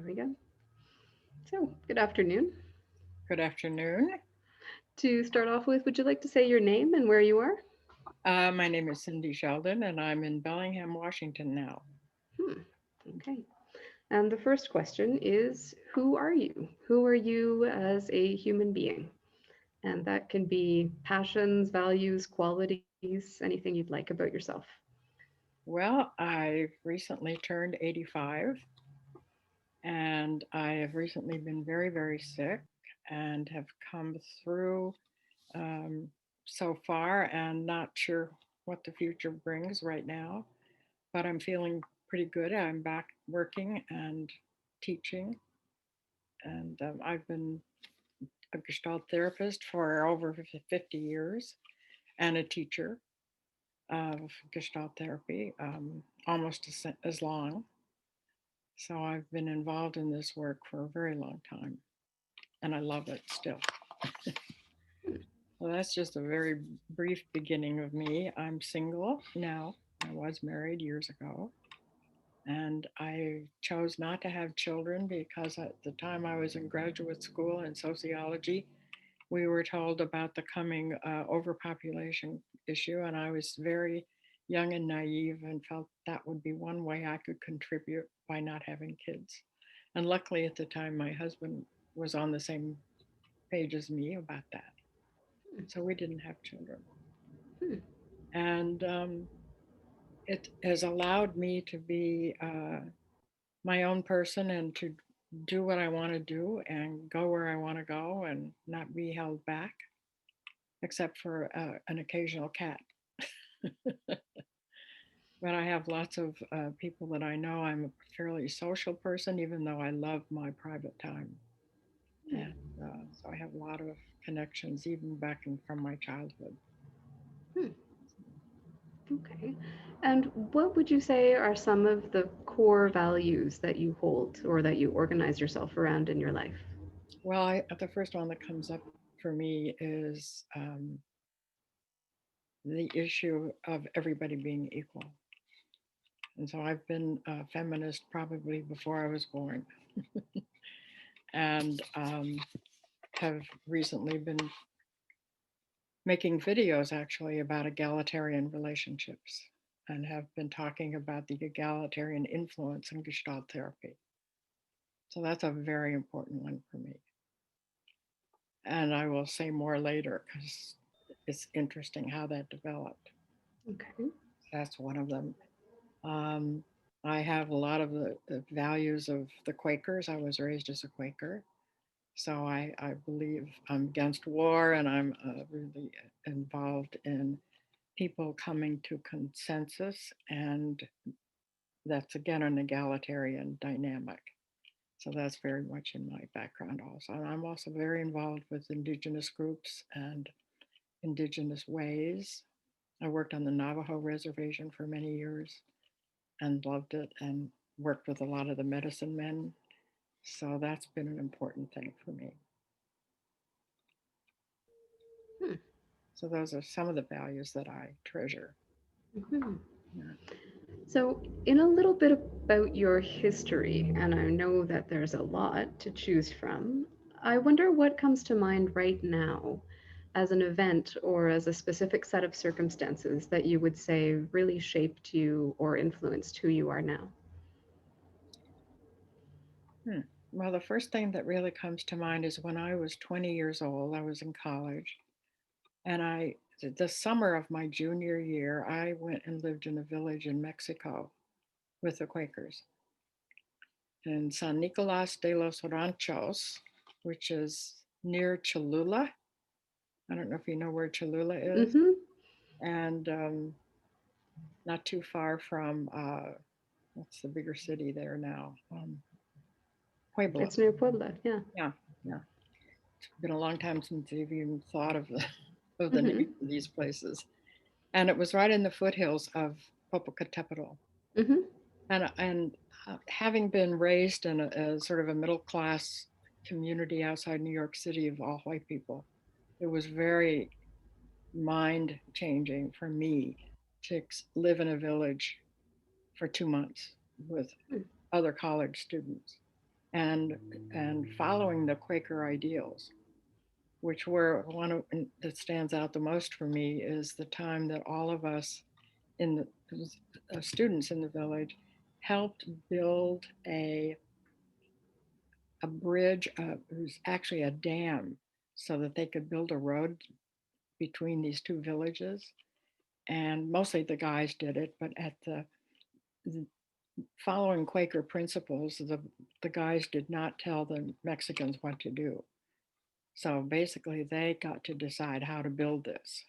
we go. So, good afternoon. Good afternoon. To start off with, would you like to say your name and where you are? My name is Cindy Sheldon, and I'm in Bellingham, Washington now. Hmm. Okay. And the first question is, who are you? Who are you as a human being? And that can be passions, values, qualities, anything you'd like about yourself. Well, I recently turned 85, and I have recently been very, very sick and have come through um, so far and not sure what the future brings right now, but I'm feeling pretty good. I'm back working and teaching, and I've been a Gestalt therapist for over 50 years and a teacher of Gestalt therapy, almost as long. So I've been involved in this work for a very long time, and I love it still. So that's just a very brief beginning of me. I'm single now. I was married years ago, and I chose not to have children because at the time I was in graduate school in sociology, we were told about the coming overpopulation issue, and I was very young and naive and felt that would be one way I could contribute by not having kids. And luckily, at the time, my husband was on the same page as me about that. So we didn't have children. Hmm. And it has allowed me to be my own person and to do what I want to do and go where I want to go and not be held back, except for an occasional cat. But I have lots of people that I know. I'm a fairly social person, even though I love my private time. And so I have a lot of connections, even back from my childhood. Hmm. Okay. And what would you say are some of the core values that you hold or that you organize yourself around in your life? Well, the first one that comes up for me is the issue of everybody being equal. And so I've been a feminist probably before I was born, and have recently been making videos actually about egalitarian relationships and have been talking about the egalitarian influence in Gestalt therapy. So that's a very important one for me. And I will say more later because it's interesting how that developed. Okay. That's one of them. Um, I have a lot of the values of the Quakers. I was raised as a Quaker. So I believe I'm against war and I'm really involved in people coming to consensus. And that's again an egalitarian dynamic. So that's very much in my background also. And I'm also very involved with Indigenous groups and Indigenous ways. I worked on the Navajo reservation for many years and loved it and worked with a lot of the medicine men. So that's been an important thing for me. Hmm. So those are some of the values that I treasure. Mhm. Yeah. So, in a little bit about your history, and I know that there's a lot to choose from, I wonder what comes to mind right now as an event or as a specific set of circumstances that you would say really shaped you or influenced who you are now. Hmm. Well, the first thing that really comes to mind is when I was 20 years old, I was in college, and the summer of my junior year, I went and lived in a village in Mexico with the Quakers in San Nicolas de los Ranchos, which is near Cholula. I don't know if you know where Cholula is, Mm-hmm. and not too far from what's the bigger city there now? Puebla. It's near Puebla, yeah. Yeah, yeah. It's been a long time since I've even thought of of the Mm-hmm. name of these places. And it was right in the foothills of Popocatépetl. Mm-hmm. And having been raised in a sort of a middle class community outside New York City of all white people, it was very mind changing for me to live in a village for 2 months with other college students and following the Quaker ideals, which were one of, that stands out the most for me is the time that all of us in the students in the village helped build a bridge. It was actually a dam, so that they could build a road between these two villages. And mostly the guys did it, but at the following Quaker principles, the guys did not tell the Mexicans what to do. So basically, they got to decide how to build this,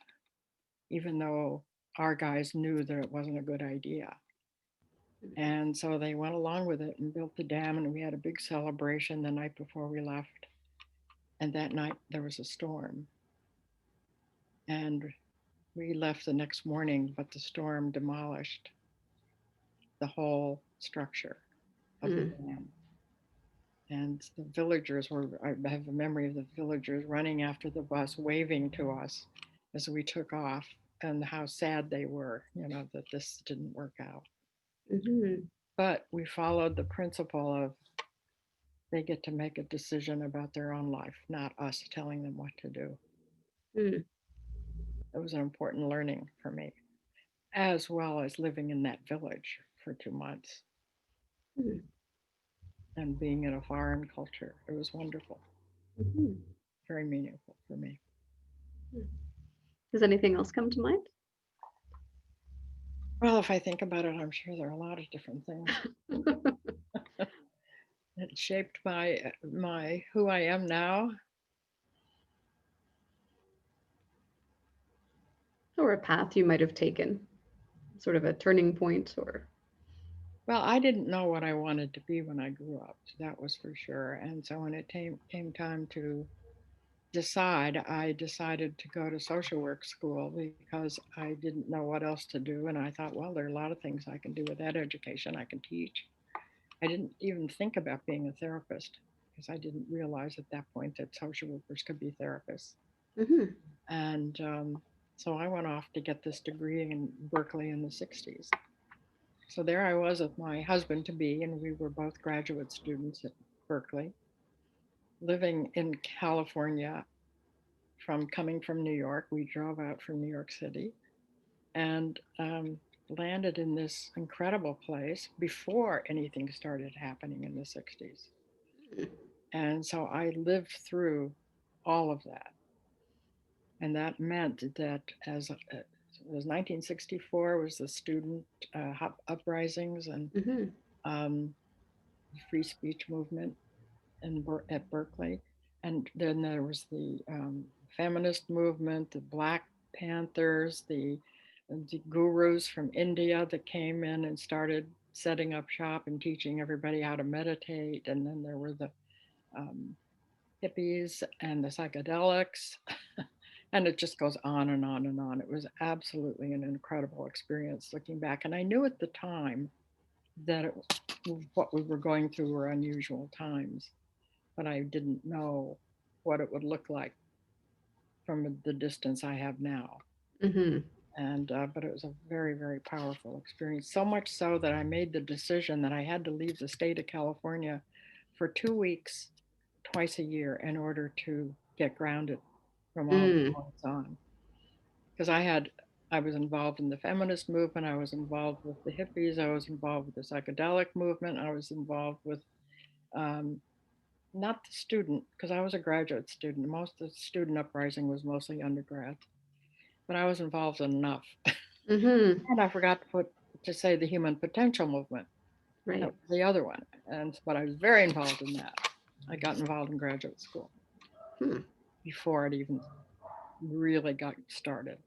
even though our guys knew that it wasn't a good idea. And so they went along with it and built the dam, and we had a big celebration the night before we left. And that night there was a storm, and we left the next morning, but the storm demolished the whole structure of the Mm. dam. And the villagers were, I have a memory of the villagers running after the bus, waving to us as we took off, and how sad they were, that this didn't work out. Hmm. But we followed the principle of they get to make a decision about their own life, not us telling them what to do. Mm. It was an important learning for me, as well as living in that village for 2 months Mm. and being in a foreign culture. It was wonderful, Mhm. very meaningful for me. Mm. Does anything else come to mind? Well, if I think about it, I'm sure there are a lot of different things. It shaped my who I am now. Or a path you might have taken, sort of a turning point, or. Well, I didn't know what I wanted to be when I grew up, that was for sure. And so when it came time to decide, I decided to go to social work school because I didn't know what else to do. And I thought, well, there are a lot of things I can do with that education. I can teach. I didn't even think about being a therapist because I didn't realize at that point that social workers could be therapists. Hmm. And so I went off to get this degree in Berkeley in the 60s. So there I was with my husband to be, and we were both graduate students at Berkeley, living in California from coming from New York. We drove out from New York City and landed in this incredible place before anything started happening in the 60s. And so I lived through all of that. And that meant that it was 1964 was the student uprisings and Hmm. um, free speech movement at Berkeley. And then there was the feminist movement, the Black Panthers, the gurus from India that came in and started setting up shop and teaching everybody how to meditate. And then there were the um, hippies and the psychedelics. And it just goes on and on and on. It was absolutely an incredible experience looking back. And I knew at the time that what we were going through were unusual times, but I didn't know what it would look like from the distance I have now. Hmm. And but it was a very, very powerful experience. So much so that I made the decision that I had to leave the state of California for 2 weeks, twice a year, in order to get grounded from all the Mm. goings on. Because I was involved in the feminist movement. I was involved with the hippies. I was involved with the psychedelic movement. I was involved with um, not the student, because I was a graduate student. Most of the student uprising was mostly undergrad, but I was involved in enough. Hmm. And I forgot to say the human potential movement. That Right. was the other one. And but I was very involved in that. I got involved in graduate school Hmm. before it even really got started,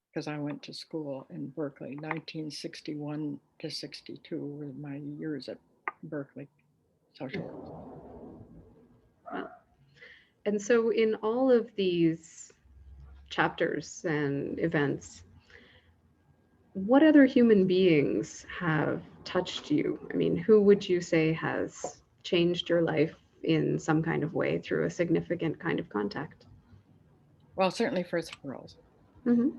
because I went to school in Berkeley. 1961 to 62 were my years at Berkeley social work. Wow. And so, in all of these chapters and events, what other human beings have touched you? I mean, who would you say has changed your life in some kind of way through a significant kind of contact? Well, certainly first girls. Hmm.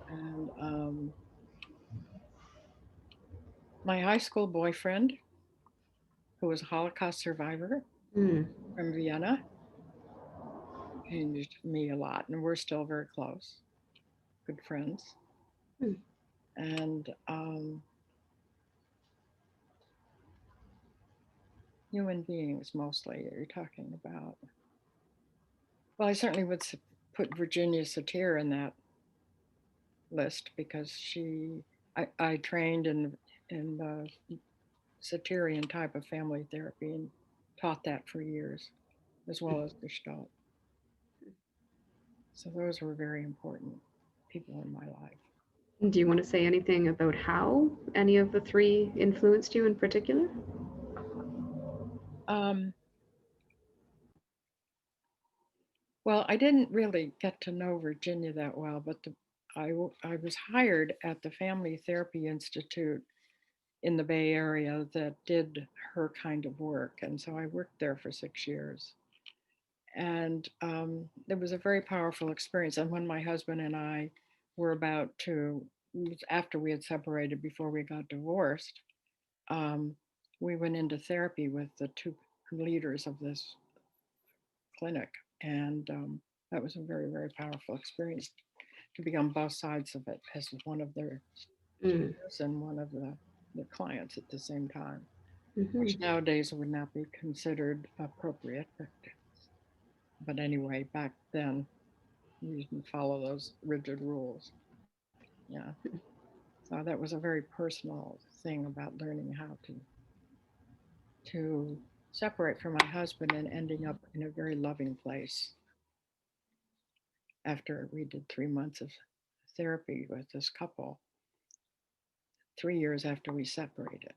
And my high school boyfriend, who was a Holocaust survivor Mm. from Vienna, changed me a lot, and we're still very close, good friends. Mm. And human beings mostly you're talking about. Well, I certainly would put Virginia Satir in that list because I trained in the Satyrian type of family therapy and taught that for years, as well as Gestalt. So those were very important people in my life. Do you want to say anything about how any of the three influenced you in particular? Um, well, I didn't really get to know Virginia that well, but I was hired at the Family Therapy Institute in the Bay Area that did her kind of work. And so I worked there for 6 years. And it was a very powerful experience. And when my husband and I were about to, after we had separated before we got divorced, um, we went into therapy with the two leaders of this clinic. And that was a very, very powerful experience to be on both sides of it as one of their Mm. students and one of the clients at the same time, Mm-hmm. which nowadays would not be considered appropriate. But anyway, back then we didn't follow those rigid rules. Yeah. So that was a very personal thing about learning how to separate from my husband and ending up in a very loving place after we did 3 months of therapy with this couple, 3 years after we separated.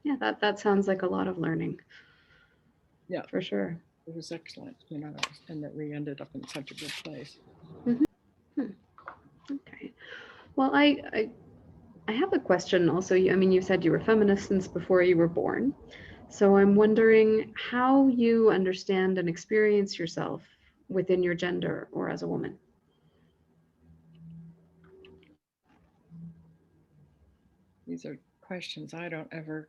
Yeah, that sounds like a lot of learning Yeah, for sure. it was excellent, and that we ended up in such a good place. Mm-hmm. Okay. Well, I have a question also. I mean, you said you were feminist since before you were born. So I'm wondering how you understand and experience yourself within your gender or as a woman. These are questions I don't ever,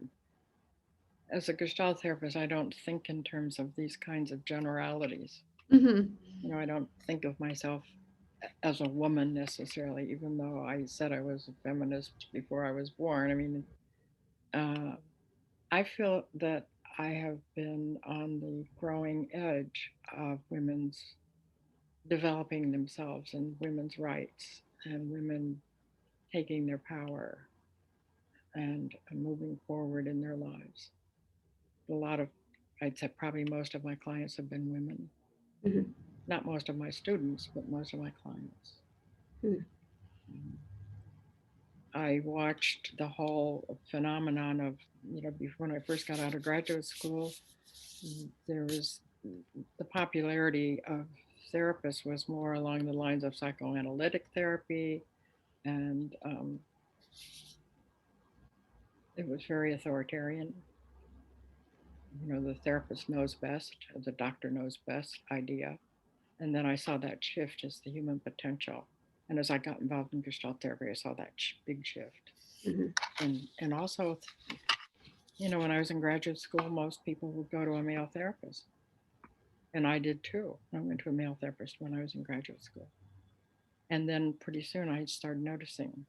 as a Gestalt therapist, I don't think in terms of these kinds of generalities. Mm-hmm. I don't think of myself as a woman necessarily, even though I said I was a feminist before I was born. I mean, uh, I feel that I have been on the growing edge of women's developing themselves and women's rights and women taking their power and moving forward in their lives. A lot of, I'd say probably most of my clients have been women. Mm-hmm. Not most of my students, but most of my clients. Mm. Um, I watched the whole phenomenon of, before when I first got out of graduate school, there was the popularity of therapists was more along the lines of psychoanalytic therapy, and it was very authoritarian. The therapist knows best, the doctor knows best idea. And then I saw that shift as the human potential. And as I got involved in Gestalt therapy, I saw that big shift. Mm-hmm. And also, when I was in graduate school, most people would go to a male therapist. And I did too. I went to a male therapist when I was in graduate school. And then pretty soon I started noticing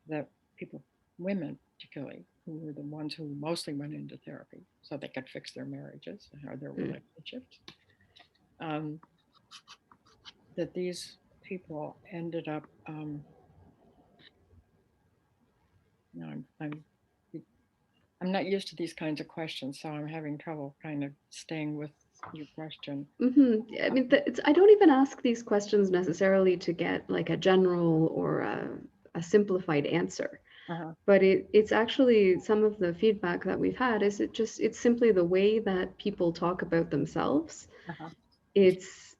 that people, women particularly, who were the ones who mostly went into therapy so they could fix their marriages or their Mm. relationships, um, that these people ended up, you know, I'm, I'm, I'm not used to these kinds of questions, so I'm having trouble kind of staying with your question. Mm-hmm. I mean, I don't even ask these questions necessarily to get like a general or a simplified answer. Uh-huh, But it's actually some of the feedback that we've had is it's simply the way that people talk about themselves. uh-huh. It's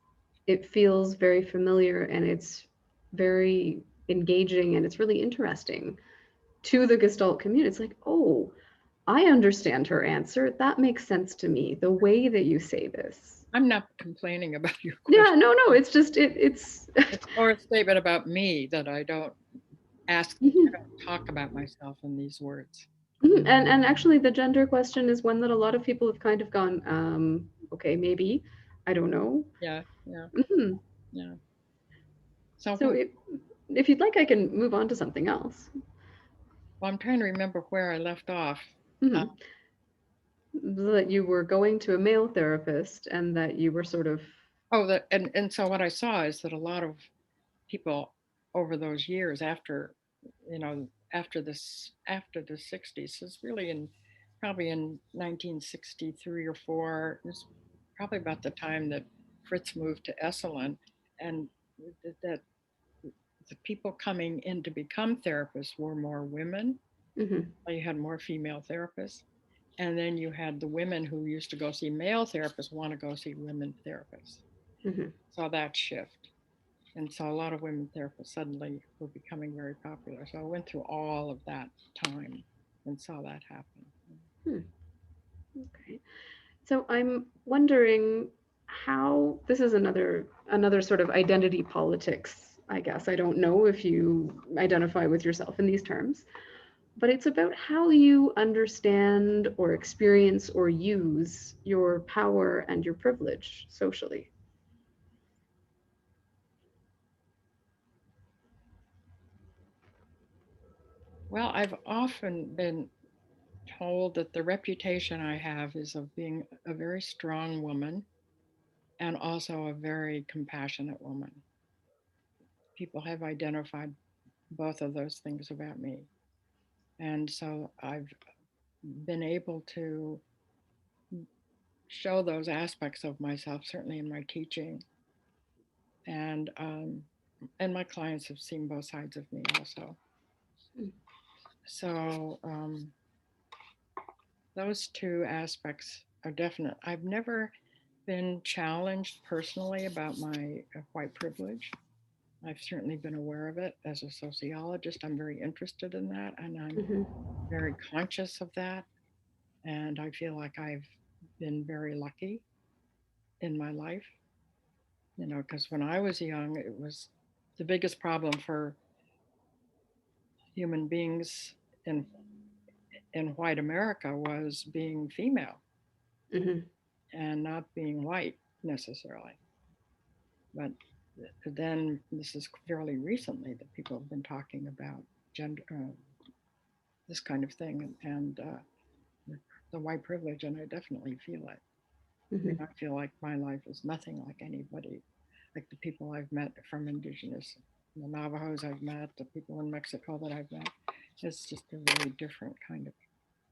it feels very familiar and it's very engaging and it's really interesting to the Gestalt community. It's like, oh, I understand her answer. That makes sense to me. The way that you say this. I'm not complaining about your Yeah, question. no, no. It's just it's. It's more a statement about me that I don't Mhm. talk about myself in these words. And actually, the gender question is one that a lot of people have kind of gone, okay, maybe, I don't know. Yeah, yeah, Hmm. yeah. So So if you'd like, I can move on to something else. well, I'm trying to remember where I left off. Uh, Hmm. That you were going to a male therapist and that you were sort of, and so what I saw is that a lot of people over those years after, after the 60s, is really in probably in 1963 or 4, it was probably about the time that Fritz moved to Esalen, and that the people coming in to become therapists were more women. hmm You had more female therapists. And then you had the women who used to go see male therapists want to go see women therapists. hmm Saw that shift. And so a lot of women therapists suddenly were becoming very popular. So I went through all of that time and saw that happen. hmm. Okay. So I'm wondering how this is another sort of identity politics, I guess. I don't know if you identify with yourself in these terms, but it's about how you understand or experience or use your power and your privilege socially. Well, I've often been told that the reputation I have is of being a very strong woman and also a very compassionate woman. People have identified both of those things about me. And so I've been able to show those aspects of myself, certainly in my teaching, and um, and my clients have seen both sides of me also. Hmm. So those two aspects are definite. I've never been challenged personally about my white privilege. I've certainly been aware of it as a sociologist. I'm very interested in that, and I'm hmm very conscious of that. And I feel like I've been very lucky in my life, because when I was young, it was the biggest problem for human beings in white America was being female hmm and not being white necessarily. But then this is fairly recently that people have been talking about gender, this kind of thing, and the white privilege, and I definitely feel it. I mean, hmm I feel like my life is nothing like anybody, like the people I've met from indigenous, the Navajos I've met, the people in Mexico that I've met. It's just a very different kind of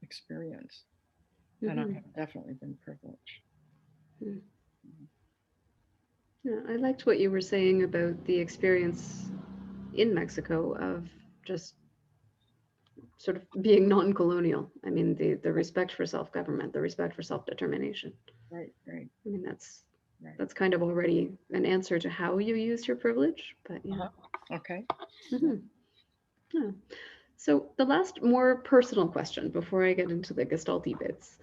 experience. And I hmm have definitely been privileged. Yeah, I liked what you were saying about the experience in Mexico of just sort of being non-colonial. I mean, the respect for self-government, the respect for self-determination. Right, right, I mean, that's right. that's kind of already an answer to how you use your privilege, but yeah. Uh-huh. Okay. Yeah. hmm yeah. So the last more personal question before I get into the Gestalty bits.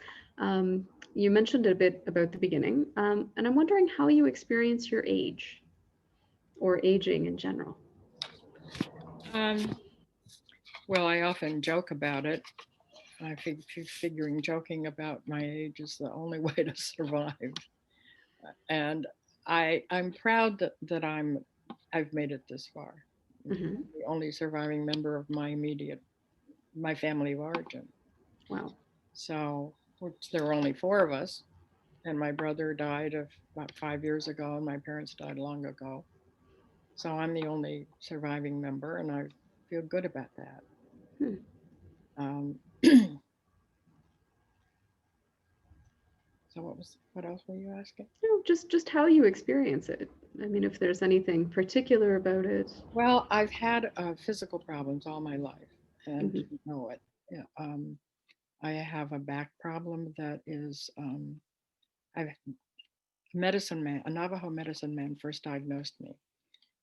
You mentioned a bit about the beginning, and I'm wondering how you experience your age or aging in general. Um, well, I often joke about it. Figuring joking about my age is the only way to survive. And I'm proud that I've made it this far. I'm hmm the only surviving member of my family of origin. Wow. So, which there were only four of us, and my brother died of about 5 years ago, and my parents died long ago. So I'm the only surviving member, and I feel good about that. Hmm. Um, so what else were you asking? No, just how you experience it. I mean, if there's anything particular about it. Well, I've had physical problems all my life and hmm didn't know it. Yeah, I have a back problem that is, I've a Navajo medicine man first diagnosed me.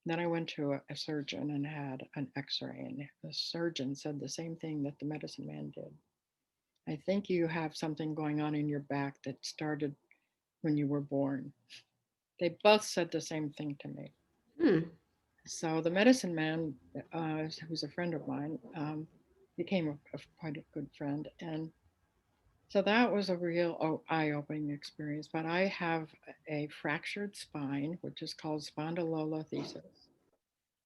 Then I went to a surgeon and had an x-ray, and the surgeon said the same thing that the medicine man did. I think you have something going on in your back that started when you were born. They both said the same thing to me. Hmm. So the medicine man, who's a friend of mine, became quite a good friend. And so that was a real eye-opening experience. But I have a fractured spine, which is called spondylolisthesis,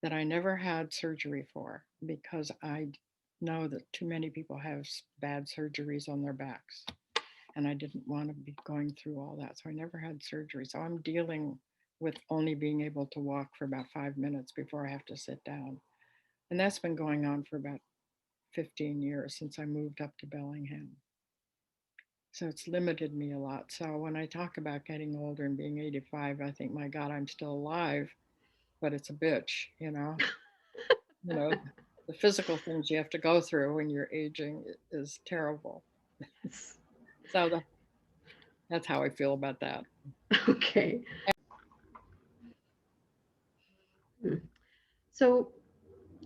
that I never had surgery for because I know that too many people have bad surgeries on their backs. And I didn't want to be going through all that. So I never had surgery. So I'm dealing with only being able to walk for about 5 minutes before I have to sit down. And that's been going on for about 15 years since I moved up to Bellingham. So it's limited me a lot. So when I talk about getting older and being 85, I think, my God, I'm still alive, but it's a bitch, you know? You know, the physical things you have to go through when you're aging is terrible. Yes. So that's how I feel about that. Okay. Hmm. So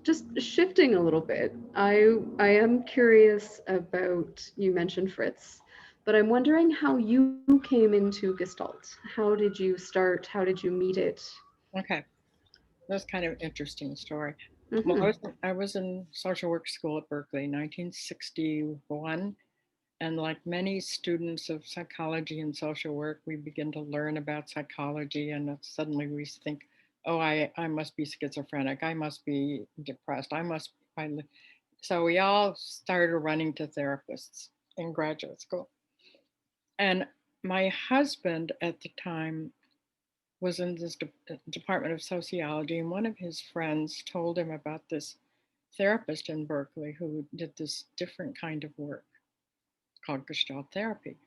just shifting a little bit, I am curious about, you mentioned Fritz, but I'm wondering how you came into Gestalt. How did you start? How did you meet it? Okay, that's kind of an interesting story. Well, Hmm. I was in social work school at Berkeley, 1961, and like many students of psychology and social work, we begin to learn about psychology, and suddenly we think, "Oh, I must be schizophrenic. I must be depressed. I must finally." So we all started running to therapists in graduate school, and my husband at the time was in this department of sociology, and one of his friends told him about this therapist in Berkeley who did this different kind of work called Gestalt therapy.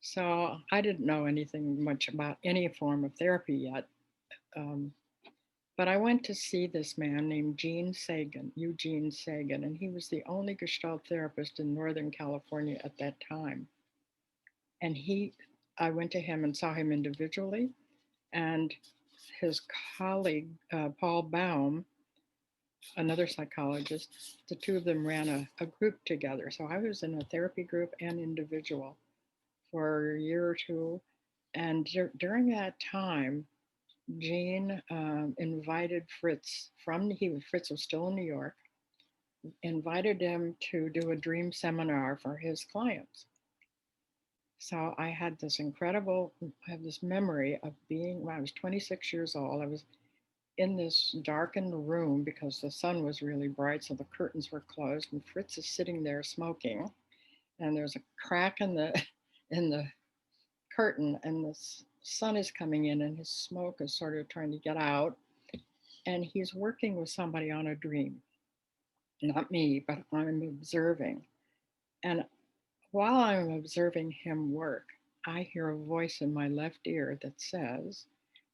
So I didn't know anything much about any form of therapy yet. Um, but I went to see this man named Eugene Sagan, and he was the only Gestalt therapist in Northern California at that time. And I went to him and saw him individually, and his colleague, Paul Baum, another psychologist, the two of them ran a group together. So I was in a therapy group and individual for a year or two. And during that time, Gene invited Fritz was still in New York, invited him to do a dream seminar for his clients. So I have this memory of being, when I was 26 years old, I was in this darkened room because the sun was really bright, so the curtains were closed, and Fritz is sitting there smoking, and there's a crack in the in the curtain, and the sun is coming in, and his smoke is sort of trying to get out, and he's working with somebody on a dream, not me, but I'm observing, and while I'm observing him work, I hear a voice in my left ear that says,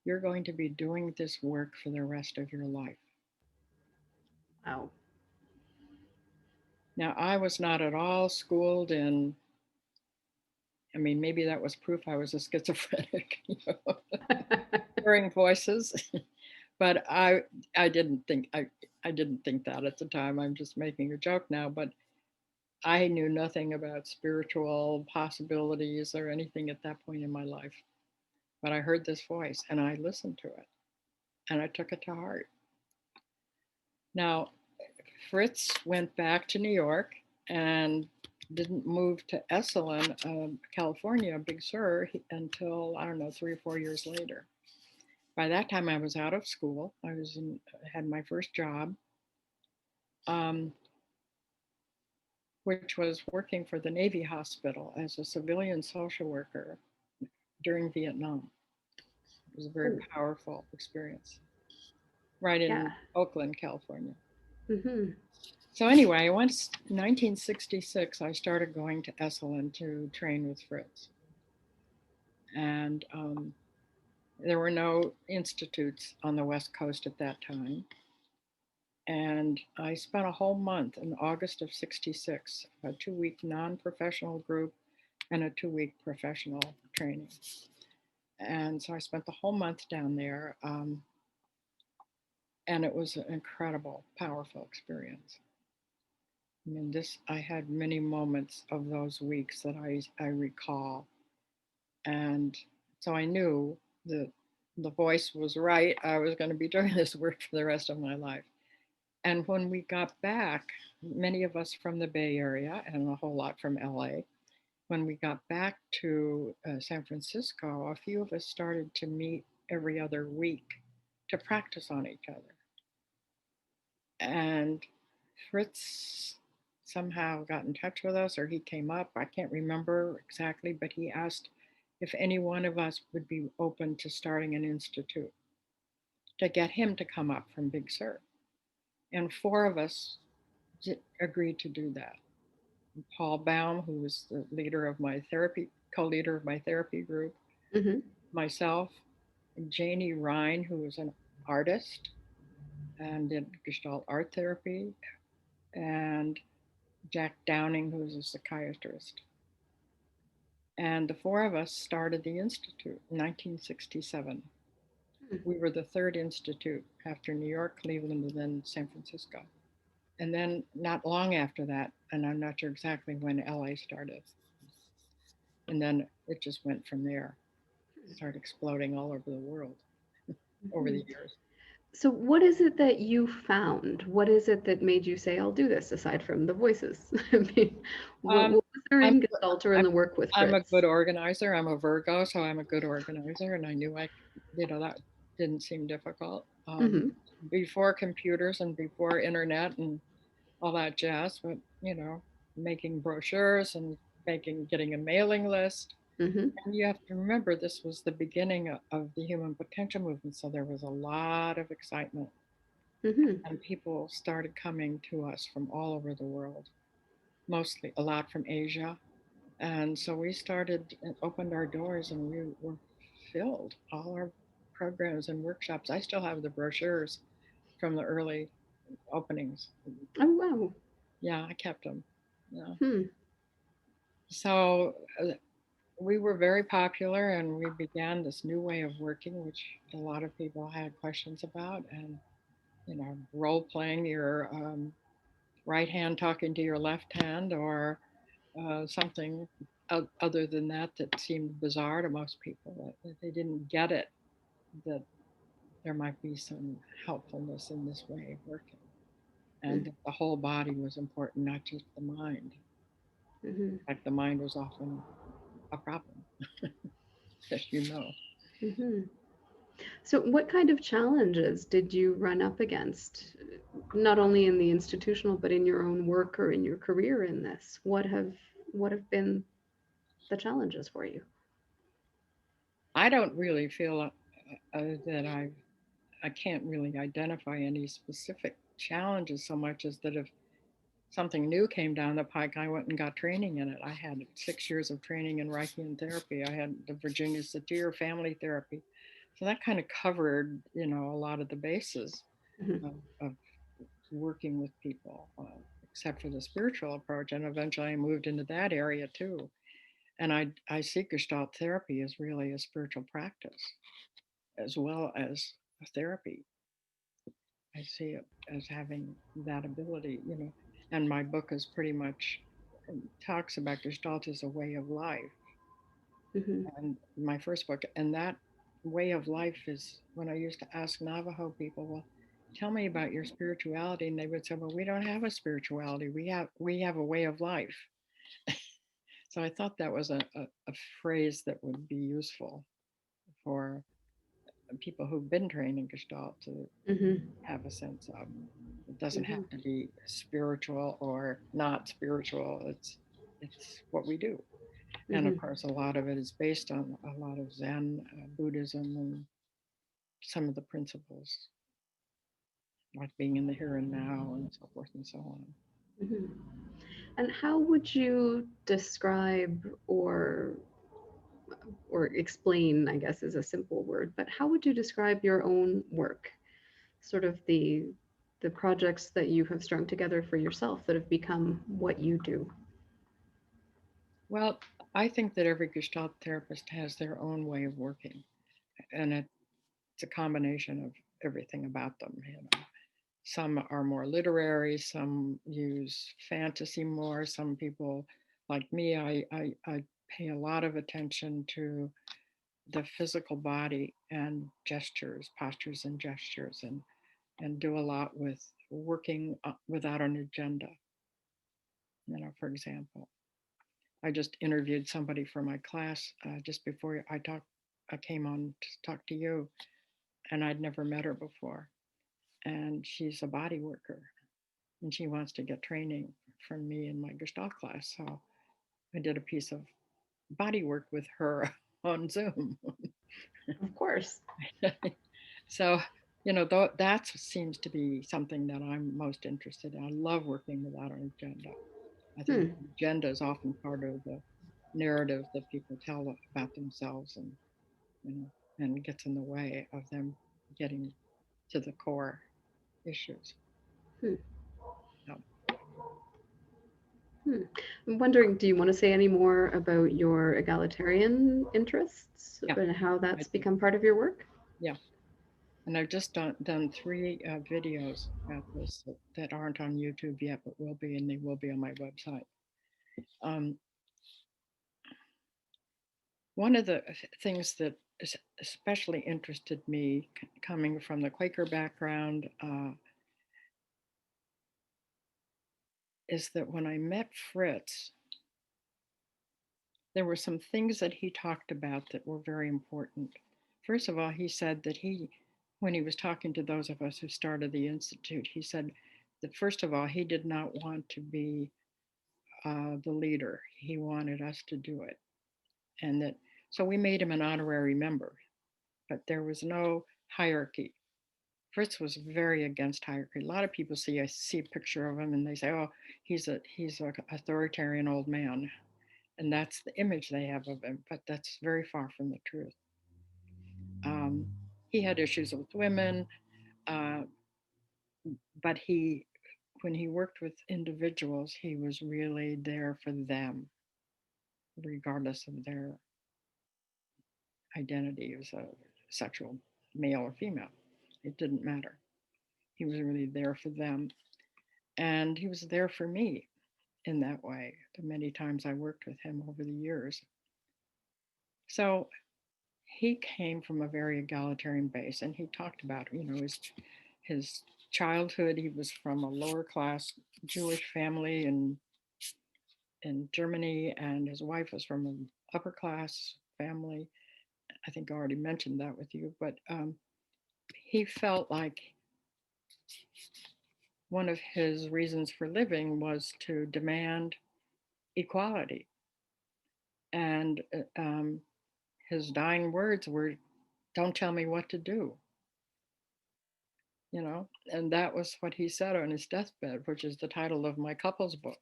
"You're going to be doing this work for the rest of your life." Wow. Now, I was not at all schooled in, I mean, maybe that was proof I was a schizophrenic, hearing voices, but I didn't think I didn't think that at the time. I'm just making a joke now, but I knew nothing about spiritual possibilities or anything at that point in my life. But I heard this voice and I listened to it and I took it to heart. Now, Fritz went back to New York and didn't move to Esalen, California, Big Sur, until, I don't know, 3 or 4 years later. By that time, I was out of school. Had my first job, um, which was working for the Navy hospital as a civilian social worker during Vietnam. It was a very Oh, powerful experience, right yeah. in Oakland, California. Hmm. So anyway, once 1966, I started going to Esalen to train with Fritz, and there were no institutes on the West Coast at that time. And I spent a whole month in August of '66, a 2 week non professional group and a 2 week professional training. And so I spent the whole month down there. And it was an incredible, powerful experience. I mean, I had many moments of those weeks that I recall. And so I knew that the voice was right. I was going to be doing this work for the rest of my life. And when we got back, many of us from the Bay Area and a whole lot from LA, when we got back to San Francisco, a few of us started to meet every other week to practice on each other. And Fritz somehow got in touch with us, or he came up. I can't remember exactly, but he asked if any one of us would be open to starting an institute to get him to come up from Big Sur. And four of us agreed to do that. Paul Baum, who was the leader of my therapy, co-leader of my therapy group, Mm-hmm. myself, Janie Ryan, who was an artist and did Gestalt art therapy, and Jack Downing, who was a psychiatrist. And the four of us started the Institute in 1967. We were the third institute after New York, Cleveland, and then San Francisco. And then not long after that, and I'm not sure exactly when LA started, and then it just went from there, started exploding all over the world over Mm-hmm. the years. So, what is it that you found? What is it that made you say, I'll do this, aside from the voices? I mean, Um, what was there I'm in Gestalt or in I'm the work with I'm a Fritz? good organizer. I'm a Virgo, so I'm a good organizer, and I knew that didn't seem difficult. Mm-hmm. Before computers and before internet and all that jazz, but making brochures and getting a mailing list. Mm-hmm. And you have to remember this was the beginning of the human potential movement, so there was a lot of excitement, Mm-hmm. and people started coming to us from all over the world, mostly a lot from Asia. And so we started and opened our doors, and we were filled. All our programs and workshops. I still have the brochures from the early openings. Oh, wow. Yeah, I kept them. Yeah. Hmm. So we were very popular, and we began this new way of working, which a lot of people had questions about. And role playing your right hand talking to your left hand, or something other than that that seemed bizarre to most people, that they didn't get it, that there might be some helpfulness in this way of working, and that the whole body was important, not just the mind. Mm-hmm. Like the mind was often a problem, as you know. Mm-hmm. So, what kind of challenges did you run up against, not only in the institutional, but in your own work or in your career in this? What have been the challenges for you? I don't really feel that I can't really identify any specific challenges so much as that if something new came down the pike, I went and got training in it. I had 6 years of training in Reiki and therapy. I had the Virginia Satir family therapy. So that kind of covered, a lot of the bases Mm-hmm. of working with people, except for the spiritual approach. And eventually I moved into that area too. And I see Gestalt therapy as really a spiritual practice as well as a therapy. I see it as having that ability, And my book is pretty much talks about Gestalt as a way of life. Mm-hmm. And my first book, and that way of life is when I used to ask Navajo people, well, tell me about your spirituality, and they would say, well, we don't have a spirituality. We have a way of life. So I thought that was a phrase that would be useful for people who've been trained in Gestalt to Mm-hmm. have a sense of. It doesn't Mm-hmm. have to be spiritual or not spiritual. It's what we do. And of Mm-hmm. course, a lot of it is based on a lot of Zen, Buddhism, and some of the principles, like being in the here and now, and so forth and so on. Mm-hmm. And how would you describe or explain, I guess is a simple word, but how would you describe your own work? Sort of the projects that you have strung together for yourself that have become what you do. Well, I think that every Gestalt therapist has their own way of working, and it's a combination of everything about them. Some are more literary, some use fantasy more. Some people, like me, I pay a lot of attention to the physical body and gestures, postures and gestures, and and do a lot with working without an agenda. For example, I just interviewed somebody for my class just before I came on to talk to you, and I'd never met her before. And she's a body worker, and she wants to get training from me in my Gestalt class. So I did a piece of body work with her on Zoom. Of course. So, that seems to be something that I'm most interested in. I love working without an agenda. I think Hmm. the agenda is often part of the narrative that people tell about themselves, and you know, and gets in the way of them getting to the core issues. Hmm. So, Hmm. I'm wondering, do you want to say any more about your egalitarian interests yeah, and how I that's do. become part of your work? Yeah, and I've just done three videos about this that aren't on YouTube yet, but will be, and they will be on my website. Um, One of the things that especially interested me, coming from the Quaker background, is that when I met Fritz, there were some things that he talked about that were very important. First of all, he said that when he was talking to those of us who started the Institute, he said that first of all, he did not want to be the leader. He wanted us to do it. And that, so we made him an honorary member, but there was no hierarchy. Fritz was very against hierarchy. A lot of people see a picture of him and they say, "Oh, he's a authoritarian old man," and that's the image they have of him. But that's very far from the truth. Um, he had issues with women, uh, but when he worked with individuals, he was really there for them, regardless of their identity as a sexual male or female. It didn't matter. He was really there for them, and he was there for me in that way the many times I worked with him over the years. So he came from a very egalitarian base, and he talked about, his childhood. He was from a lower class Jewish family in Germany, and his wife was from an upper class family. I think I already mentioned that with you, but he felt like one of his reasons for living was to demand equality. And his dying words were, "Don't tell me what to do," and that was what he said on his deathbed, which is the title of my couples book.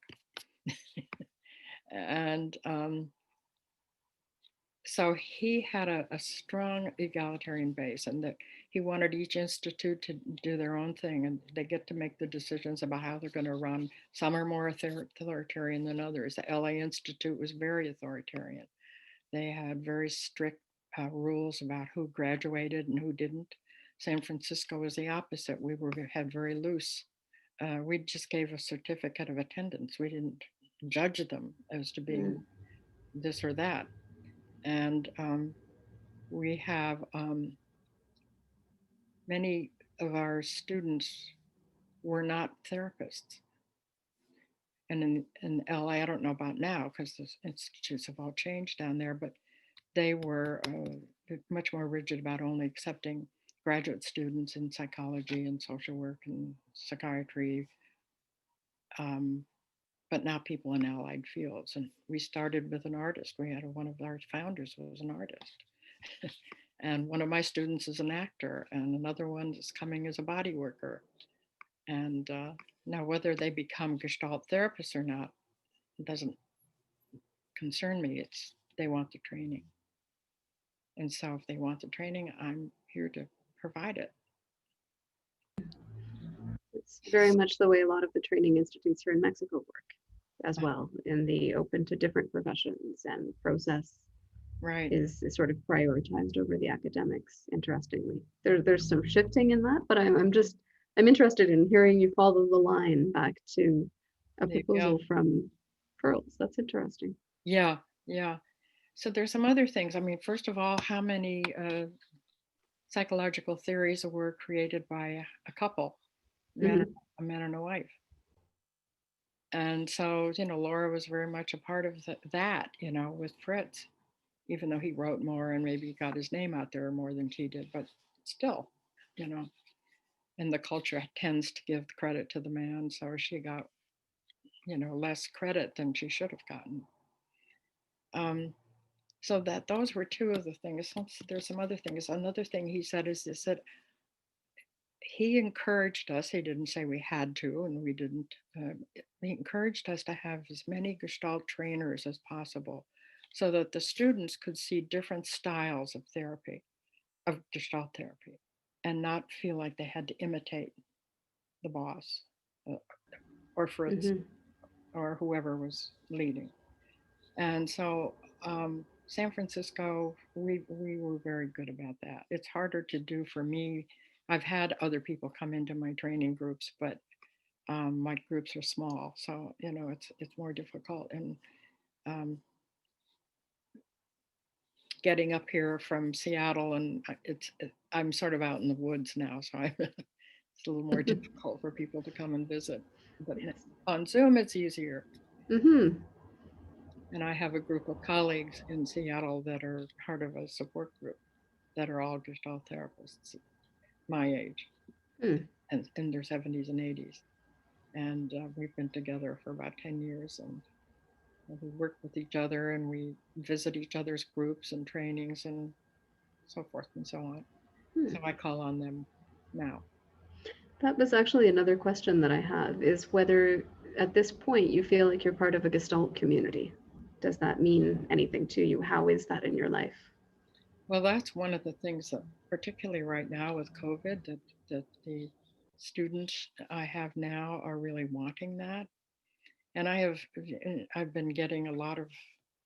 And so he had a strong egalitarian base, and that he wanted each institute to do their own thing, and they get to make the decisions about how they're going to run. Some are more authoritarian than others. The LA Institute was very authoritarian. They had very strict rules about who graduated and who didn't. San Francisco was the opposite. We had very loose. We just gave a certificate of attendance. We didn't judge them as to Hmm. being this or that. And we have many of our students were not therapists. And in LA, I don't know about now because the institutes have all changed down there, but they were much more rigid about only accepting graduate students in psychology and social work and psychiatry, um, but not people in allied fields. And we started with an artist. We had one of our founders was an artist. And one of my students is an actor, and another one is coming as a body worker. And now, whether they become Gestalt therapists or not doesn't concern me. It's they want the training. And so, if they want the training, I'm here to provide it. It's very much the way a lot of the training institutes here in Mexico work as Uh, well, in the open to different professions, and process right. is sort of prioritized over the academics, interestingly. There's some shifting in that, but I'm interested in hearing you follow the line back to a There you go. proposal from Pearls. That's interesting. Yeah. Yeah. So, there's some other things. I mean, first of all, how many psychological theories were created by a couple, man, Hmm. a man and a wife. And so, Laura was very much a part of that, with Fritz, even though he wrote more and maybe got his name out there more than she did, but still, you know, and the culture tends to give credit to the man. So she got, less credit than she should have gotten. Um, so that those were two of the things. There's some other things. Another thing he said is this, that he encouraged us. He didn't say we had to, and we didn't. He encouraged us to have as many Gestalt trainers as possible, so that the students could see different styles of therapy, of Gestalt therapy, and not feel like they had to imitate the boss, uh, or Fritz, Hmm. or whoever was leading. And so San Francisco, we were very good about that. It's harder to do for me. I've had other people come into my training groups, but my groups are small, so it's more difficult. And um, getting up here from Seattle, and I'm sort of out in the woods now, so it's a little more difficult for people to come and visit. But Yes. on Zoom, it's easier. Hmm. And I have a group of colleagues in Seattle that are part of a support group that are all Gestalt therapists my age Hmm. and in their 70s and 80s. And we've been together for about 10 years, and we work with each other, and we visit each other's groups and trainings and so forth and so on. Hmm. So I call on them now. That was actually another question that I have is whether at this point you feel like you're part of a Gestalt community. Does that mean anything to you? How is that in your life? Well, that's one of the things that, particularly right now with COVID, that the students I have now are really wanting that. And I've been getting a lot of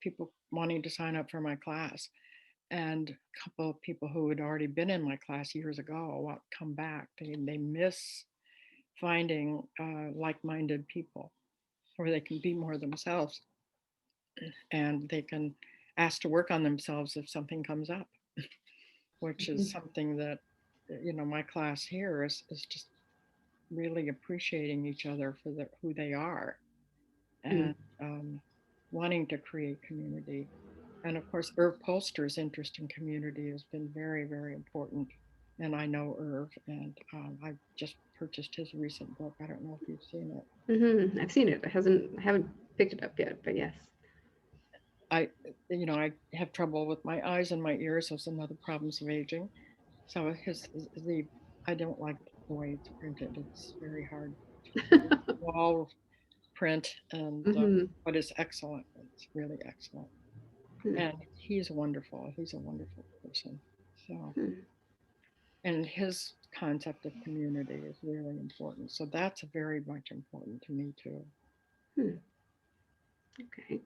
people wanting to sign up for my class, and a couple of people who had already been in my class years ago want to come back. They miss finding like-minded people where they can be more themselves, and they can ask to work on themselves if something comes up, which is Mhm. something that my class here is just really appreciating each other for who they are, Mm. and wanting to create community. And of course, Irv Polster's interest in community has been very, very important. And I know Irv, and I just purchased his recent book. I don't know if you've seen it. I've seen it. I haven't picked it up yet, but yes. I, I have trouble with my eyes and my ears. Those are another problems of aging. So the I don't like the way it's printed. It's very hard, very small print, and Hmm. but it's excellent. It's really excellent. And he's wonderful. He's a wonderful person. So, and his concept of community is really important. So that's very much important to me too. Okay.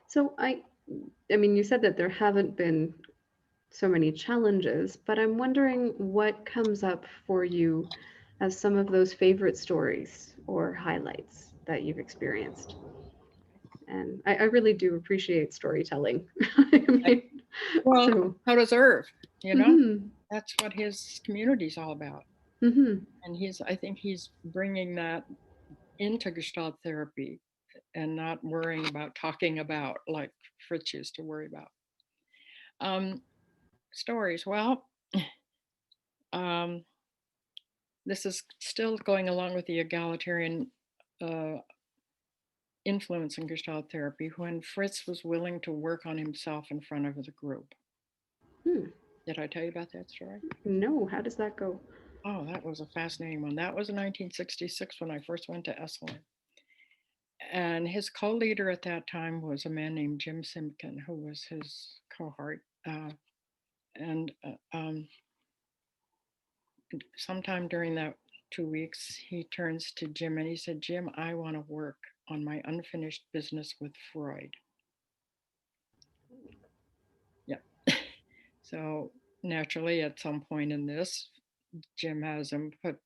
So I mean, you said that there haven't been so many challenges, but I'm wondering what comes up for you as some of those favorite stories or highlights that you've experienced. And I really do appreciate storytelling. I I, mean, well, so, how does Irv? hmm. That's what his community is all about. Hmm. And I think he's bringing that into Gestalt therapy and not worrying about talking about like Fritz used to worry about. Um, Stories. Well, um, this is still going along with the egalitarian uh, influence in Gestalt therapy when Fritz was willing to work on himself in front of the group. Hmm. Did I tell you about that story? No, how does that go? Oh, that was a fascinating one. That was in 1966 when I first went to Esalen. And his co leader at that time was a man named Jim Simpkin, who was his cohort. And sometime during that 2 weeks, he turns to Jim and he said, Jim, I want to work on my unfinished business with Freud. Yep. So naturally, at some point in this, Jim has him put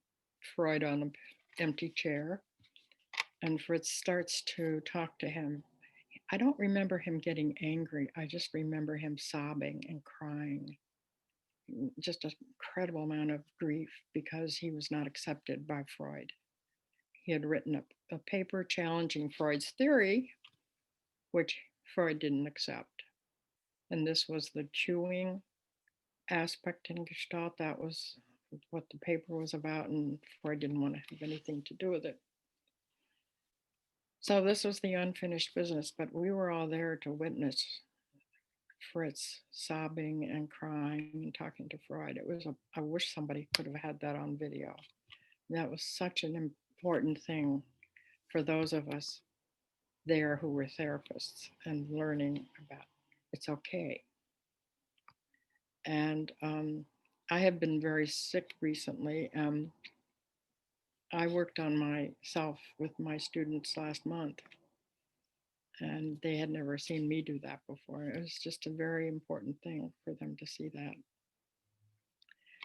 Freud on an empty chair, and Fritz starts to talk to him. I don't remember him getting angry. I just remember him sobbing and crying. just an incredible amount of grief because he was not accepted by Freud. He had written a paper challenging Freud's theory, which Freud didn't accept. And this was the chewing aspect in Gestalt. That was what the paper was about, and Freud didn't want to have anything to do with it. So this was the unfinished business, but we were all there to witness Fritz sobbing and crying and talking to Freud. I wish somebody could have had that on video. That was such an important thing for those of us there who were therapists and learning about it's okay. And I have been very sick recently. I worked on myself with my students last month, and they had never seen me do that before. It was just a very important thing for them to see that.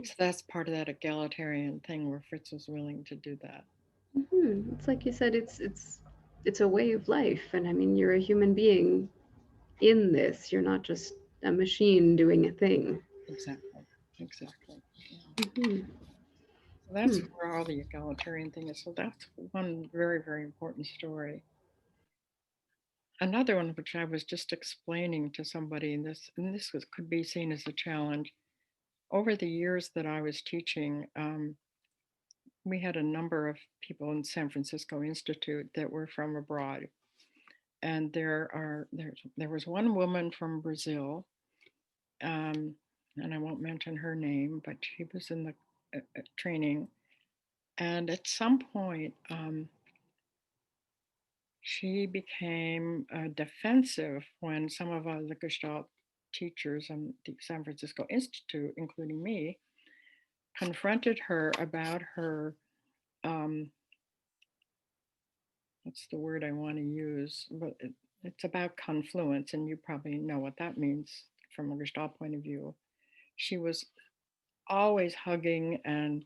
So that's part of that egalitarian thing where Fritz was willing to do that. It's like you said, it's a way of life, and I mean, you're a human being in this. You're not just a machine doing a thing. Exactly. Exactly. Yeah. Hmm. So that's where all the egalitarian thing is. So that's one very, very important story. Another one which I was just explaining to somebody, and this could be seen as a challenge. Over the years that I was teaching, we had a number of people in San Francisco Institute that were from abroad, and there was one woman from Brazil, um, and I won't mention her name, but she was in the training, and at some point, she became defensive when some of the Gestalt teachers in the San Francisco Institute, including me, confronted her about her, um, what's the word I want to use? But it's about confluence, and you probably know what that means from a Gestalt point of view. She was always hugging and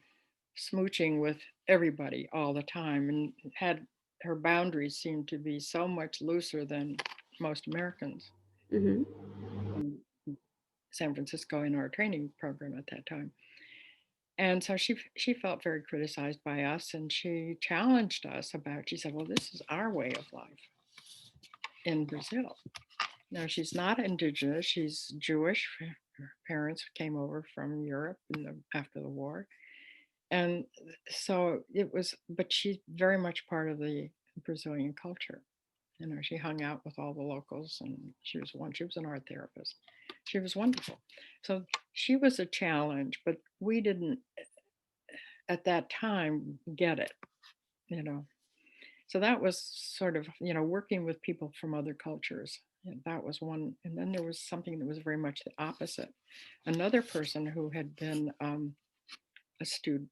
smooching with everybody all the time, and had her boundaries seemed to be so much looser than most Americans Hmm. in San Francisco in our training program at that time. And so she felt very criticized by us, and she challenged us about. She said, "Well, this is our way of life in Brazil." Now she's not indigenous; she's Jewish. Her parents came over from Europe after the war, and so it was. But she's very much part of the Brazilian culture. You know, she hung out with all the locals, and she was an art therapist. She was wonderful. So she was a challenge, but we didn't at that time get it, you know. So that was sort of, working with people from other cultures. And that was one. And then there was something that was very much the opposite. Another person who had been a student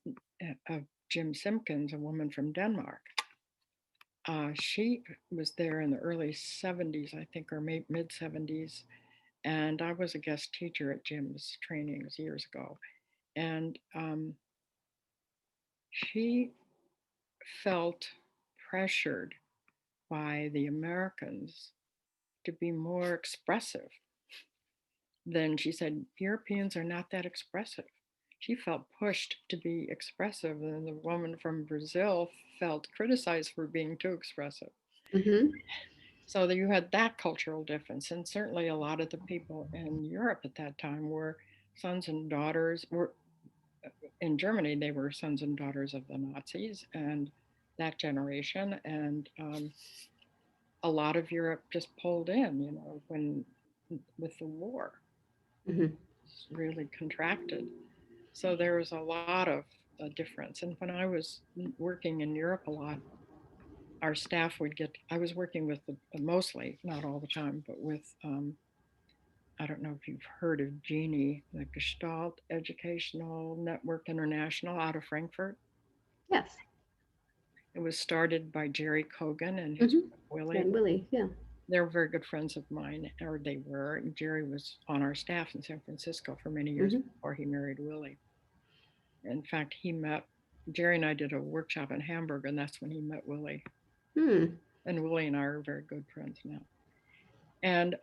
of Jim Simpkins, a woman from Denmark, she was there in the early 70s, I think, or mid 70s. And I was a guest teacher at Jim's trainings years ago. And she felt pressured by the Americans to be more expressive than she said, Europeans are not that expressive. She felt pushed to be expressive, and the woman from Brazil felt criticized for being too expressive. Hmm. So that you had that cultural difference, and certainly a lot of the people in Europe at that time were sons and daughters. Were in Germany, they were sons and daughters of the Nazis and that generation, and a lot of Europe just pulled in, when with the war, Hmm. it's really contracted. So there was a lot of difference. And when I was working in Europe a lot, our staff would get. I was working with mostly, not all the time, but with. I don't know if you've heard of Genie, the Gestalt Educational Network International out of Frankfurt. Yes. It was started by Jerry Kogan and his Hmm. wife Willie. And Willie, yeah. They're very good friends of mine, or they were. Jerry was on our staff in San Francisco for many years Hmm. before he married Willie. In fact, Jerry and I did a workshop in Hamburg, and that's when he met Willie. Hmm. And Willie and I are very good friends now. And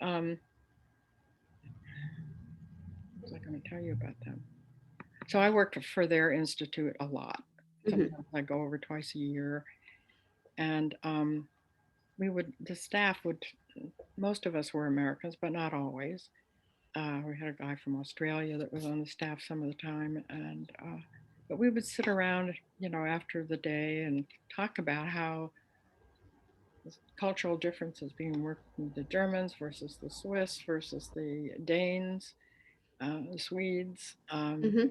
was I going to tell you about them? So I worked for their institute a lot. Hmm. Sometimes I go over twice a year, and the staff would, most of us were Americans, but not always. We had a guy from Australia that was on the staff some of the time, and but we would sit around, after the day and talk about how cultural differences being worked with the Germans versus the Swiss versus the Danes, the Swedes, Hmm.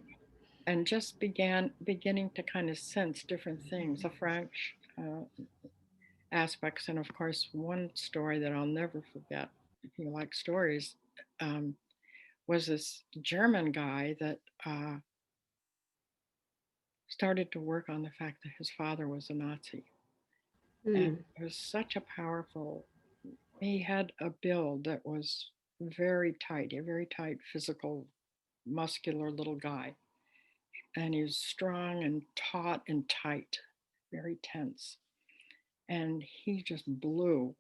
and just beginning to kind of sense different things, the French aspects, and of course, one story that I'll never forget, if you like stories, um, was this German guy that started to work on the fact that his father was a Nazi. And Mm. it was such a powerful, he had a build that was very tight, a very tight physical, muscular little guy. And he was strong and taut and tight, very tense. And he just blew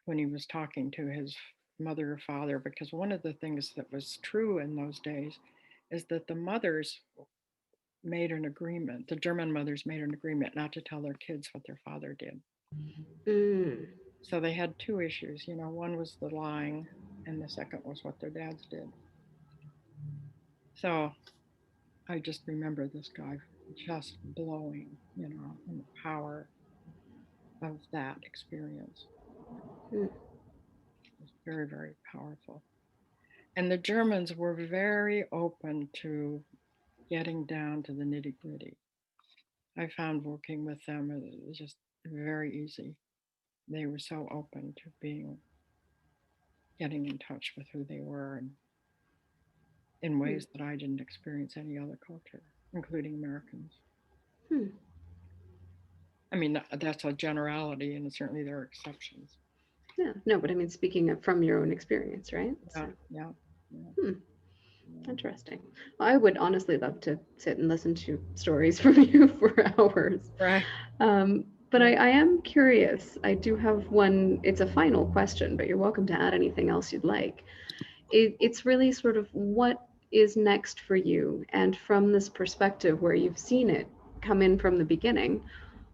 when he was talking to his mother or father, because one of the things that was true in those days is that the mothers made an agreement, the German mothers made an agreement not to tell their kids what their father did. Mm. So they had two issues, one was the lying, and the second was what their dads did. So I just remember this guy just blowing, and the power of that experience Mm. was very, very powerful. And the Germans were very open to getting down to the nitty gritty. I found working with them, it was just very easy. They were so open to getting in touch with who they were, and in Mm. ways that I didn't experience any other culture, including Americans. Hmm. I mean, that's a generality, and certainly there are exceptions. Yeah. No, but I mean, speaking of from your own experience, right? So, Yeah, yeah, yeah, hmm, yeah. interesting. Well, I would honestly love to sit and listen to stories from you for hours. Right, But right. I am curious. I do have one. It's a final question, but you're welcome to add anything else you'd like. It's really sort of what is next for you, and from this perspective where you've seen it come in from the beginning,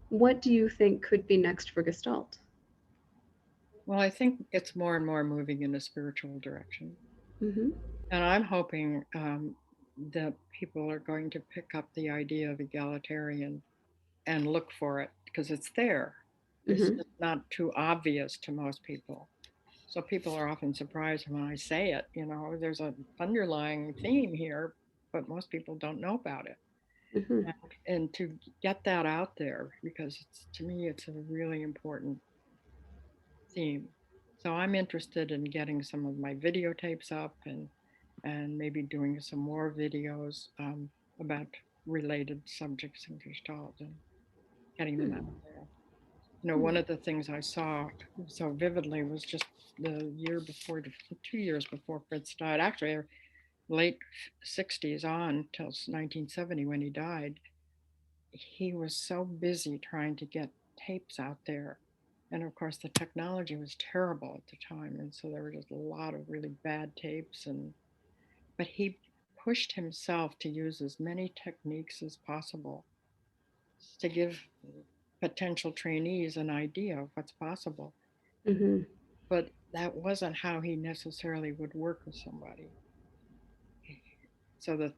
what do you think could be next for Gestalt? Well, I think it's more and more moving in a spiritual direction. Mm-hmm. And I'm hoping that people are going to pick up the idea of egalitarian and look for it because it's there. It's Mm-hmm. just not too obvious to most people. So people are often surprised when I say it. There's an underlying theme here, but most people don't know about it. Mm-hmm. And to get that out there, because to me, it's a really important theme. So I'm interested in getting some of my videotapes up, and maybe doing some more videos about related subjects in Gestalt and getting them out there. One of the things I saw so vividly was just the year before, 2 years before Fritz died, actually late 60s on till 1970 when he died. He was so busy trying to get tapes out there. And of course, the technology was terrible at the time. And so there were just a lot of really bad tapes. But he pushed himself to use as many techniques as possible to give potential trainees an idea of what's possible. Mm-hmm. But that wasn't how he necessarily would work with somebody. So that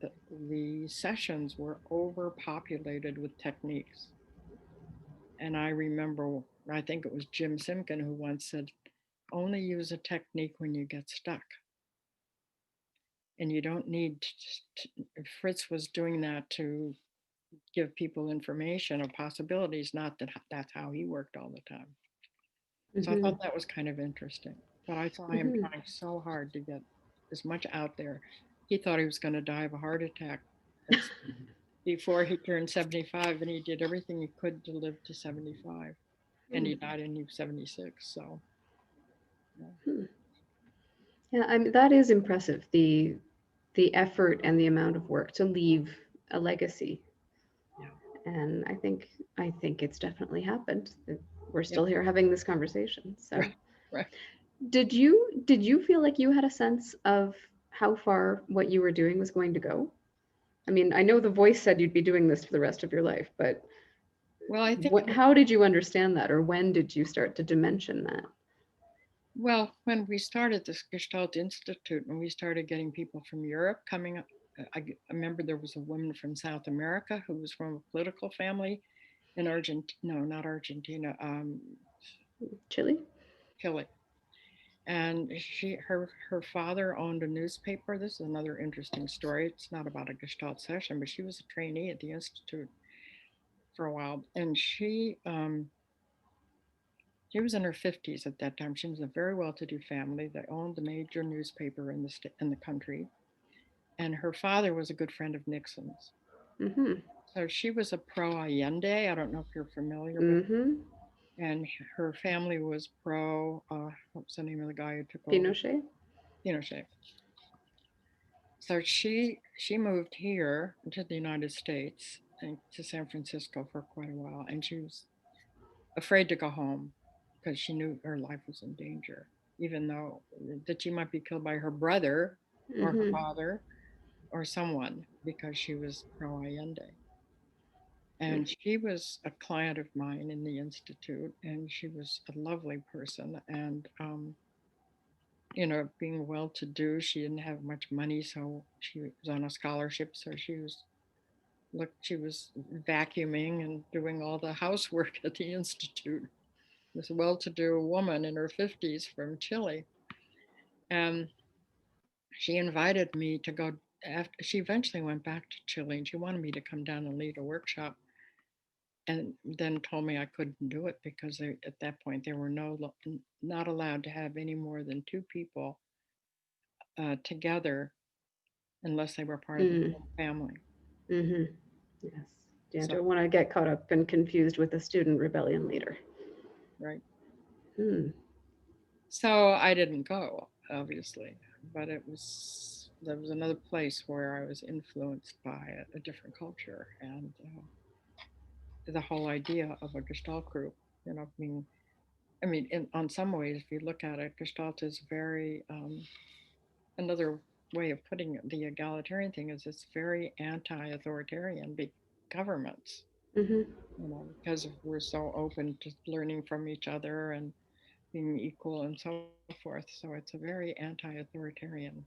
the sessions were overpopulated with techniques. And I remember, I think it was Jim Simkin who once said, only use a technique when you get stuck. And you don't need Fritz was doing that to give people information of possibilities, not that that's how he worked all the time. So I Mm-hmm. thought that was kind of interesting. But I saw him Mm-hmm. trying so hard to get as much out there. He thought he was going to die of a heart attack at, before he turned 75, and he did everything he could to live to 75. And he died in 76. So, yeah. Mm-hmm. Yeah, I mean that is impressive. The effort and the amount of work to leave a legacy, Yeah. and I think it's definitely happened. We're Yep. still here having this conversation. So, Right. Right. did you feel like you had a sense of how far what you were doing was going to go? I mean, I know the voice said you'd be doing this for the rest of your life, but Well, I think, how did you understand that, or when did you start to dimension that? well, when we started this Gestalt Institute and we started getting people from Europe coming up, I remember there was a woman from South America who was from a political family in Argentina, no, not Argentina, Chile? Chile. And her father owned a newspaper. This is another interesting story. It's not about a Gestalt session, but she was a trainee at the Institute for a while. And she was in her 50s at that time. She was a very well-to-do family. They owned the major newspaper in the country, and her father was a good friend of Nixon's. Mm-hmm. So she was a pro Allende. I don't know if you're familiar with. Mm-hmm. And her family was pro. What was the name of the guy who took over? Pinochet? Pinochet. So she moved here to the United States and to San Francisco for quite a while, and she was afraid to go home because she knew her life was in danger, even though that she might be killed by her brother or her Mm-hmm. father or someone because she was pro Allende. And she was a client of mine in the institute, and she was a lovely person. And being well to do, she didn't have much money, so she was on a scholarship. So she was vacuuming and doing all the housework at the institute. This well-to-do woman in her 50s from Chile, and she invited me to go. After she eventually went back to Chile, and she wanted me to come down and lead a workshop, and then told me I couldn't do it because at that point they were not allowed to have any more than two people together unless they were part of the Mm. same family. Mm-hmm. Yes. Yeah, So, don't want to get caught up and confused with a student rebellion leader. right. Hmm. So I didn't go, obviously, but there was another place where I was influenced by a different culture and the whole idea of a Gestalt group. Being, I mean, on some ways, if you look at it, Gestalt is very another way of putting it. The egalitarian thing is it's very anti-authoritarian governments. Mm-hmm. Because we're so open to learning from each other and being equal and so forth. So it's a very anti-authoritarian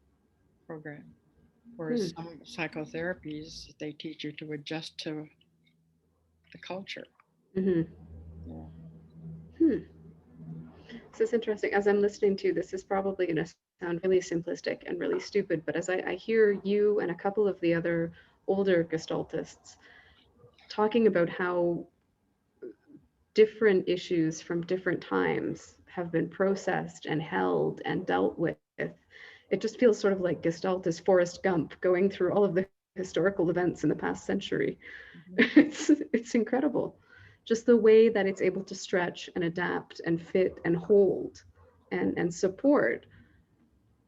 program. Hmm. Whereas some psychotherapies, they teach you to adjust to the culture. Mm-hmm. Yeah. Hmm. This is interesting. As I'm listening to this, is probably going to sound really simplistic and really stupid, but as I hear you and a couple of the other older Gestaltists talking about how different issues from different times have been processed and held and dealt with, it just feels sort of like Gestalt is Forrest Gump going through all of the historical events in the past century. Mm-hmm. It's incredible. Just the way that it's able to stretch and adapt and fit and hold and support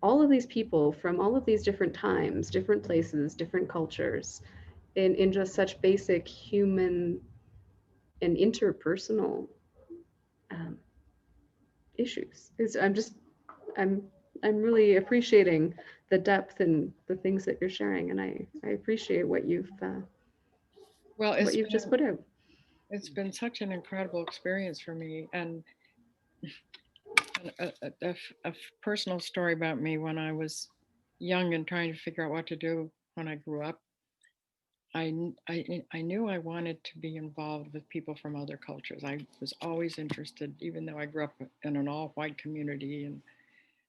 all of these people from all of these different times, different places, different cultures in just such basic human and interpersonal um, issues. I'm I'm really appreciating the depth and the things that you're sharing, and I appreciate Well, what you've just put out. it's been such an incredible experience for me, and a personal story about me when I was young and trying to figure out what to do when I grew up. I knew I wanted to be involved with people from other cultures. I was always interested, even though I grew up in an all-white community and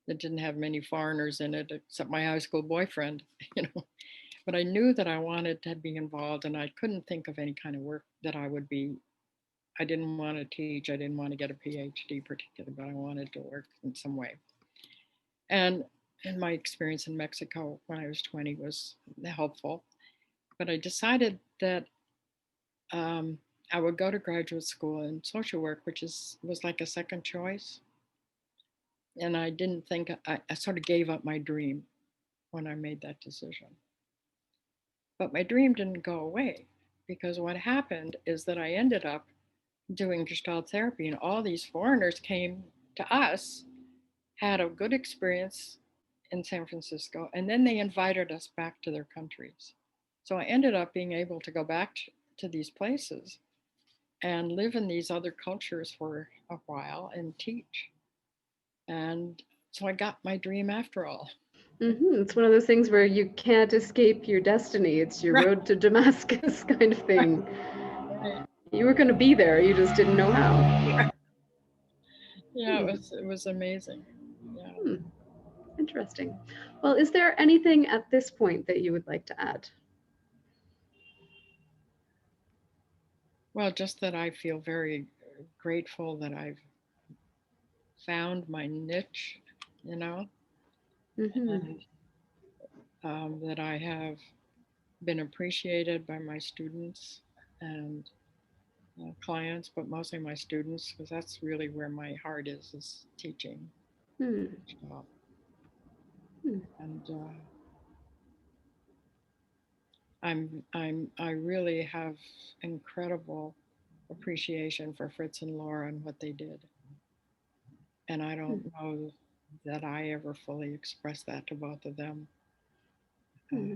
that didn't have many foreigners in it, except my high school boyfriend, you know. But I knew that I wanted to be involved, and I couldn't think of any kind of work that I would be. I didn't want to teach. I didn't want to get a PhD, particularly, but I wanted to work in some way. And my experience in Mexico when I was 20 was helpful. But I decided that I would go to graduate school in social work, which was like a second choice. And I didn't think I sort of gave up my dream when I made that decision. But my dream didn't go away because what happened is that I ended up doing Gestalt therapy, and all these foreigners came to us, had a good experience in San Francisco, and then they invited us back to their countries. So I ended up being able to go back to these places and live in these other cultures for a while and teach. And so I got my dream after all. It's one of those things where you can't escape your destiny. It's your Right, road to Damascus kind of right, thing. right. You were going to be there, you just didn't know how. Yeah, Hmm. it was amazing. Yeah. Hmm. Interesting. Well, is there anything at this point that you would like to add? Well, just that I feel very grateful that I've found my niche, you know, Mm-hmm. and that I have been appreciated by my students and clients, but mostly my students, because that's really where my heart is teaching. Hmm. Gestalt. Hmm. And I really have incredible appreciation for Fritz and Laura and what they did. And I Hmm. don't know that I ever fully expressed that to both of them. Uh, Hmm.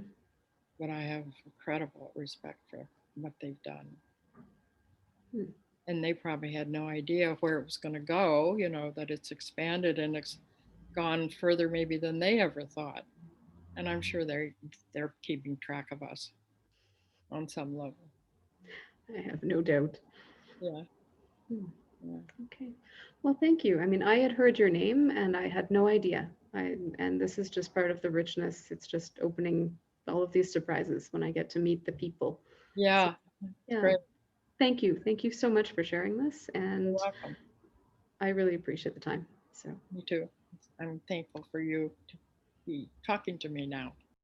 but I have incredible respect for what they've done. Hmm. And they probably had no idea where it was going to go, you know, that it's expanded and it's gone further maybe than they ever thought. And I'm sure they're keeping track of us on some level. I have no doubt. Yeah. Hmm. Yeah. Okay. Well, thank you. I mean, I had heard your name and I had no idea. And this is just part of the richness. It's just opening all of these surprises when I get to meet the people. So, Yeah. It's yeah, great. thank you. Thank you so much for sharing this. You're And welcome. I really appreciate the time. So, Me too. I'm thankful for you to be talking to me now.